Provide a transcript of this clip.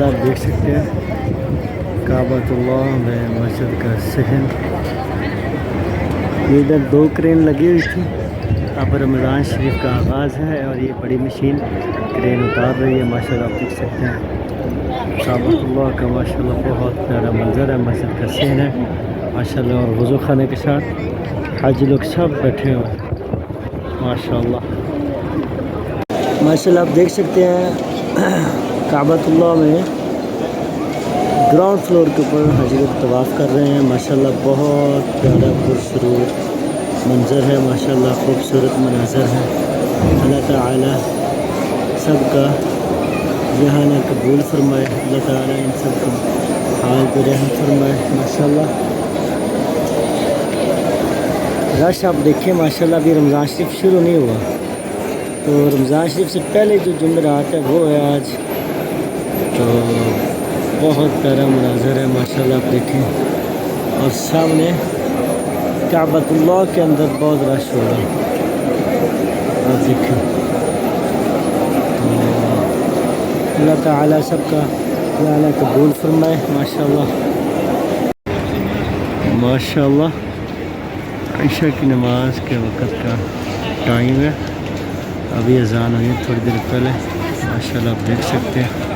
آپ دیکھ سکتے ہیں کعبۃ اللہ میں مسجد کا صحن. یہ ادھر 2 کرین لگی ہوئی تھی. اب رمضان شریف کا آغاز ہے اور یہ بڑی مشین کرین اتار رہی ہے. ماشاءاللہ آپ دیکھ سکتے ہیں کعبۃ اللہ کا ماشاءاللہ بہت پیارا منظر ہے. مسجد کا صحن ہے ماشاءاللہ اور وضو خانے کے ساتھ حاجی لوگ سب بیٹھے ہوئے ہیں ماشاءاللہ. ماشاءاللہ آپ دیکھ سکتے ہیں کعبۃ اللہ میں گراؤنڈ فلور کے اوپر حاجی لوگ طواف کر رہے ہیں. ماشاءاللہ بہت پیارا پرسرور منظر ہے. ماشاءاللہ خوبصورت مناظر ہے. اللہ تعالی سب کا ذہانہ قبول فرمائے. اللہ تعالی ان سب کا حال پہ رحم فرمائے. ماشاءاللہ رش آپ دیکھیں ماشاءاللہ. ابھی رمضان شریف شروع نہیں ہوا تو رمضان شریف سے پہلے جو جمعرات ہے وہ ہے آج. تو بہت پیارا مناظر ہے ماشاءاللہ آپ دیکھیں. اور سامنے کعبۃ اللہ کے اندر بہت رش ہو رہا ہے آپ دیکھیں. اللہ تعالی سب کا ذہانہ قبول فرمائے. ماشاءاللہ ماشاءاللہ عشاء کی نماز کے وقت کا ٹائم ہے. ابھی اذان ہوئی تھوڑی دیر پہلے. ماشاءاللہ آپ دیکھ سکتے ہیں